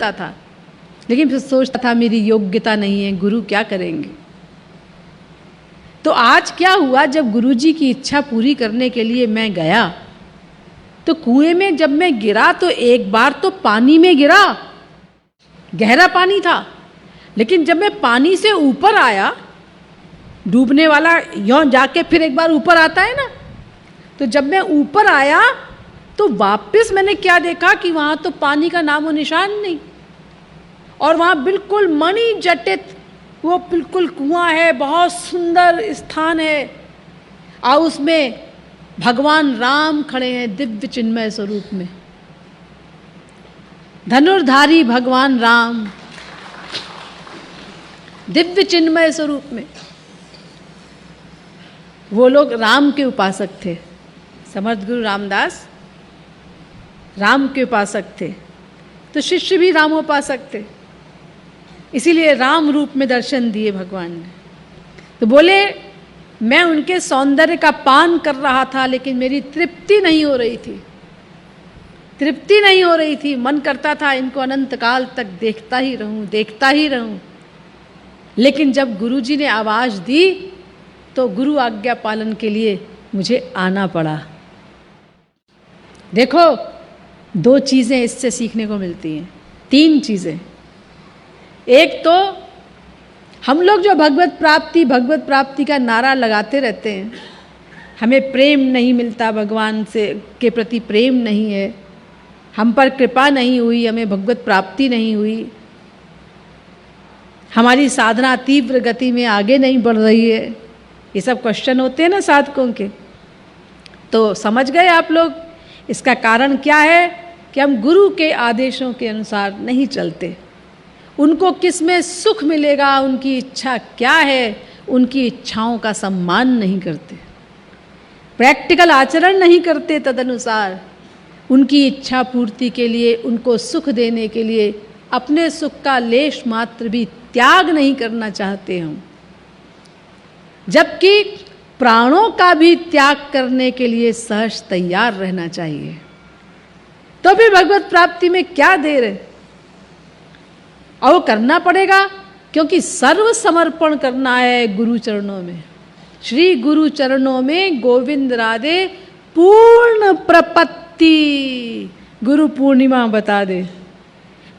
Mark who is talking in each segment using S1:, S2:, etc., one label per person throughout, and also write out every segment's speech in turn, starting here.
S1: जाता था, लेकिन फिर सोचता था मेरी योग्यता नहीं है, गुरु क्या करेंगे। तो आज क्या हुआ, जब गुरुजी की इच्छा पूरी करने के लिए मैं गया तो कुएं में जब मैं गिरा तो एक बार तो पानी में गिरा, गहरा पानी था, लेकिन जब मैं पानी से ऊपर आया, डूबने वाला यों जाके फिर एक बार ऊपर आता है ना, तो जब मैं ऊपर आया तो वापस मैंने क्या देखा कि वहां तो पानी का नामो निशान नहीं, और वहां बिल्कुल मणि जटित वो बिल्कुल कुआं है, बहुत सुंदर स्थान है, और उसमें भगवान राम खड़े हैं दिव्य चिन्मय स्वरूप में, धनुर्धारी भगवान राम दिव्य चिन्मय स्वरूप में। वो लोग राम के उपासक थे, समर्थ गुरु रामदास राम के उपासक थे, तो शिष्य भी रामोपासक थे, इसीलिए राम रूप में दर्शन दिए भगवान ने। तो बोले मैं उनके सौंदर्य का पान कर रहा था, लेकिन मेरी तृप्ति नहीं हो रही थी, तृप्ति नहीं हो रही थी, मन करता था इनको अनंत काल तक देखता ही रहूं, देखता ही रहूं। लेकिन जब गुरुजी ने आवाज दी तो गुरु आज्ञा पालन के लिए मुझे आना पड़ा। देखो, दो चीजें इससे सीखने को मिलती हैं, तीन चीजें। एक तो हम लोग जो भगवत प्राप्ति का नारा लगाते रहते हैं, हमें प्रेम नहीं मिलता, भगवान से के प्रति प्रेम नहीं है, हम पर कृपा नहीं हुई, हमें भगवत प्राप्ति नहीं हुई, हमारी साधना तीव्र गति में आगे नहीं बढ़ रही है, ये सब क्वेश्चन होते हैं ना साधकों के। तो समझ गए आप लोग इसका कारण क्या है कि हम गुरु के आदेशों के अनुसार नहीं चलते। उनको किस में सुख मिलेगा, उनकी इच्छा क्या है, उनकी इच्छाओं का सम्मान नहीं करते, प्रैक्टिकल आचरण नहीं करते, तदनुसार उनकी इच्छा पूर्ति के लिए, उनको सुख देने के लिए अपने सुख का लेश मात्र भी त्याग नहीं करना चाहते हम, जबकि प्राणों का भी त्याग करने के लिए सहज तैयार रहना चाहिए। तो फिर भगवत प्राप्ति में क्या देर है, और वो करना पड़ेगा, क्योंकि सर्व समर्पण करना है गुरु चरणों में। श्री गुरु चरणों में गोविंद राधे पूर्ण प्रपत्ति, गुरु पूर्णिमा बता दे,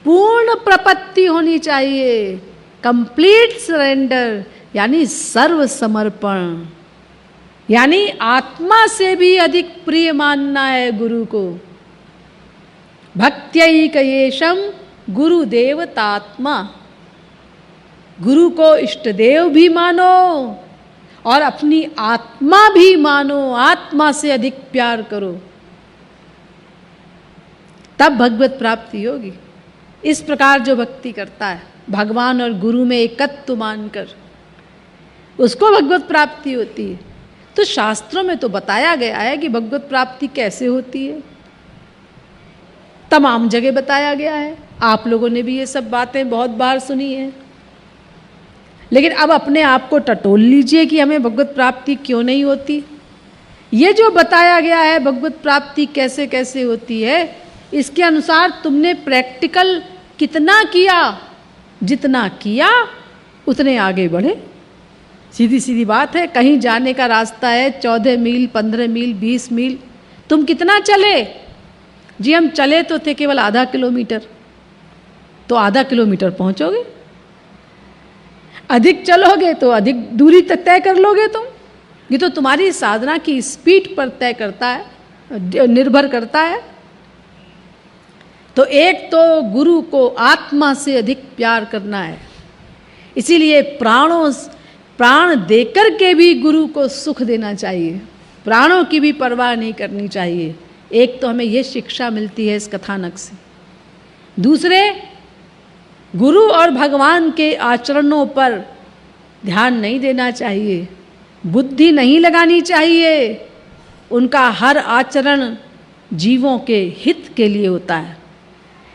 S1: पूर्ण प्रपत्ति होनी चाहिए, कंप्लीट सरेंडर, यानी सर्व समर्पण, यानी आत्मा से भी अधिक प्रिय मानना है गुरु को। भक्त्यैकयेशम गुरुदेवतात्मा, गुरु को इष्ट देव भी मानो और अपनी आत्मा भी मानो, आत्मा से अधिक प्यार करो, तब भगवत प्राप्ति होगी। इस प्रकार जो भक्ति करता है भगवान और गुरु में एकत्व मानकर, उसको भगवत प्राप्ति होती है। तो शास्त्रों में तो बताया गया है कि भगवत प्राप्ति कैसे होती है, तमाम जगह बताया गया है, आप लोगों ने भी ये सब बातें बहुत बार सुनी है। लेकिन अब अपने आप को टटोल लीजिए कि हमें भगवत प्राप्ति क्यों नहीं होती। ये जो बताया गया है भगवत प्राप्ति कैसे कैसे होती है, इसके अनुसार तुमने प्रैक्टिकल कितना किया, जितना किया उतने आगे बढ़े। सीधी सीधी बात है, कहीं जाने का रास्ता है 14 मील, 15 मील, 20 मील, तुम कितना चले? जी हम चले तो थे केवल आधा किलोमीटर, तो आधा किलोमीटर पहुंचोगे, अधिक चलोगे तो अधिक दूरी तक तय कर लोगे तुम। ये तो तुम्हारी साधना की स्पीड पर तय करता है, निर्भर करता है। तो एक तो गुरु को आत्मा से अधिक प्यार करना है, इसीलिए प्राण देकर के भी गुरु को सुख देना चाहिए, प्राणों की भी परवाह नहीं करनी चाहिए। एक तो हमें ये शिक्षा मिलती है इस कथानक से। दूसरे, गुरु और भगवान के आचरणों पर ध्यान नहीं देना चाहिए, बुद्धि नहीं लगानी चाहिए। उनका हर आचरण जीवों के हित के लिए होता है।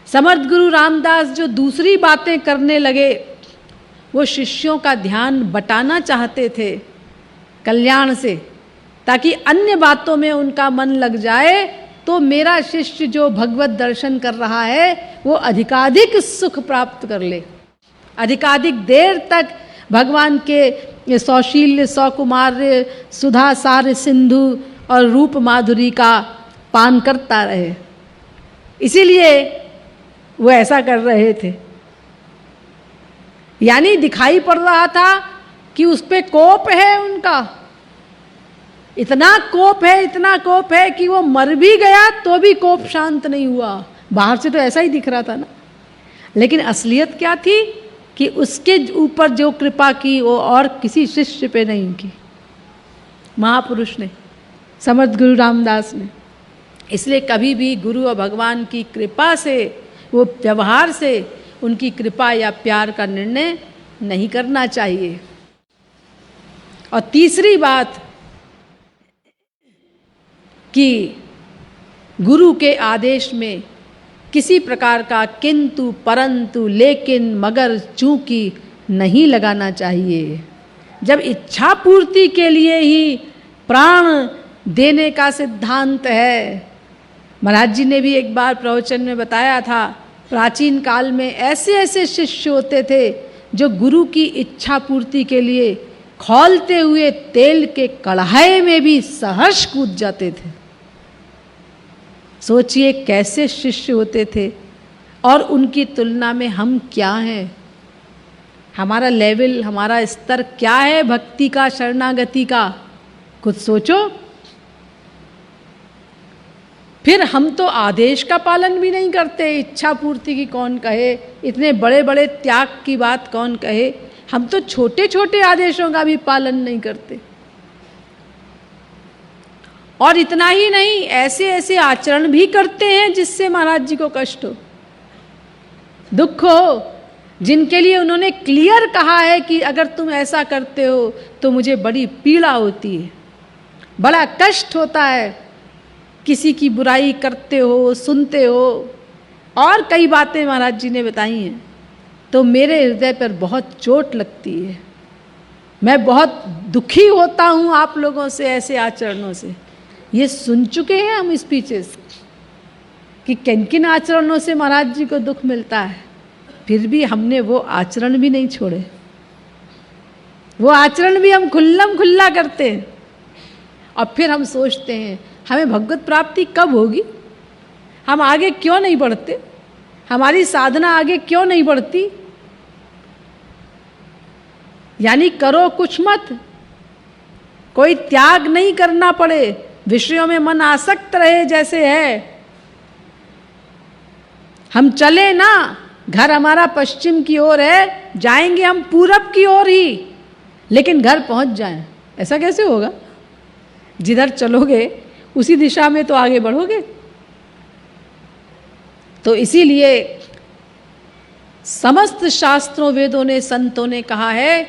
S1: समर्थ गुरु रामदास जो दूसरी बातें करने लगे, वो शिष्यों का ध्यान बटाना चाहते थे कल्याण से, ताकि अन्य बातों में उनका मन लग जाए तो मेरा शिष्य जो भगवत दर्शन कर रहा है वो अधिकाधिक सुख प्राप्त कर ले, अधिकाधिक देर तक भगवान के सौशील्य, सौकुमार्य, सुधा सार सिंधु और रूप माधुरी का पान करता रहे। इसीलिए वो ऐसा कर रहे थे। यानी दिखाई पड़ रहा था कि उस पे कोप है उनका, इतना कोप है, इतना कोप है कि वो मर भी गया तो भी कोप शांत नहीं हुआ। बाहर से तो ऐसा ही दिख रहा था ना, लेकिन असलियत क्या थी कि उसके ऊपर जो कृपा की वो और किसी शिष्य पे नहीं की, महापुरुष ने, समर्थ गुरु रामदास ने। इसलिए कभी भी गुरु और भगवान की कृपा से, वो व्यवहार से उनकी कृपा या प्यार का निर्णय नहीं करना चाहिए। और तीसरी बात कि गुरु के आदेश में किसी प्रकार का किंतु, परंतु, लेकिन, मगर, चूंकि नहीं लगाना चाहिए। जब इच्छा पूर्ति के लिए ही प्राण देने का सिद्धांत है, महाराज जी ने भी एक बार प्रवचन में बताया था, प्राचीन काल में ऐसे ऐसे शिष्य होते थे जो गुरु की इच्छा पूर्ति के लिए खौलते हुए तेल के कढ़ाई में भी सहर्ष कूद जाते थे। सोचिए कैसे शिष्य होते थे, और उनकी तुलना में हम क्या हैं, हमारा लेवल, हमारा स्तर क्या है भक्ति का, शरणागति का, कुछ सोचो। फिर हम तो आदेश का पालन भी नहीं करते, इच्छा पूर्ति की कौन कहे, इतने बड़े बड़े त्याग की बात कौन कहे, हम तो छोटे छोटे आदेशों का भी पालन नहीं करते। और इतना ही नहीं, ऐसे ऐसे आचरण भी करते हैं जिससे महाराज जी को कष्ट हो, दुख हो, जिनके लिए उन्होंने क्लियर कहा है कि अगर तुम ऐसा करते हो तो मुझे बड़ी पीड़ा होती है, बड़ा कष्ट होता है, किसी की बुराई करते हो, सुनते हो, और कई बातें महाराज जी ने बताई हैं, तो मेरे हृदय पर बहुत चोट लगती है, मैं बहुत दुखी होता हूँ आप लोगों से, ऐसे आचरणों से। ये सुन चुके हैं हम स्पीचेस कि किन किन आचरणों से महाराज जी को दुख मिलता है, फिर भी हमने वो आचरण भी नहीं छोड़े, वो आचरण भी हम खुल्लम खुल्ला करते हैं। और फिर हम सोचते हैं हमें भगवत प्राप्ति कब होगी, हम आगे क्यों नहीं बढ़ते, हमारी साधना आगे क्यों नहीं बढ़ती। यानी करो कुछ मत, कोई त्याग नहीं करना पड़े, विषयों में मन आसक्त रहे जैसे है, हम चले ना, घर हमारा पश्चिम की ओर है, जाएंगे हम पूरब की ओर ही, लेकिन घर पहुंच जाएं, ऐसा कैसे होगा। जिधर चलोगे उसी दिशा में तो आगे बढ़ोगे। तो इसीलिए समस्त शास्त्रों, वेदों ने, संतों ने कहा है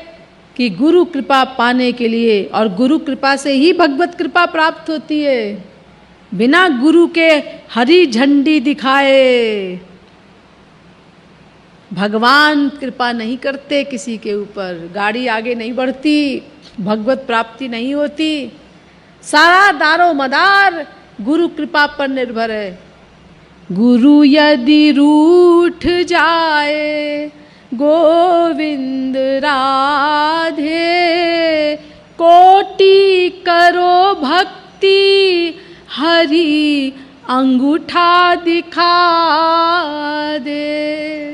S1: कि गुरु कृपा पाने के लिए, और गुरु कृपा से ही भगवत कृपा प्राप्त होती है, बिना गुरु के हरी झंडी दिखाए भगवान कृपा नहीं करते किसी के ऊपर, गाड़ी आगे नहीं बढ़ती, भगवत प्राप्ति नहीं होती। सारा दारो मदार गुरु कृपा पर निर्भर है। गुरु यदि रूठ जाए गोविंद राधे, कोटि करो भक्ति हरि अंगूठा दिखा दे।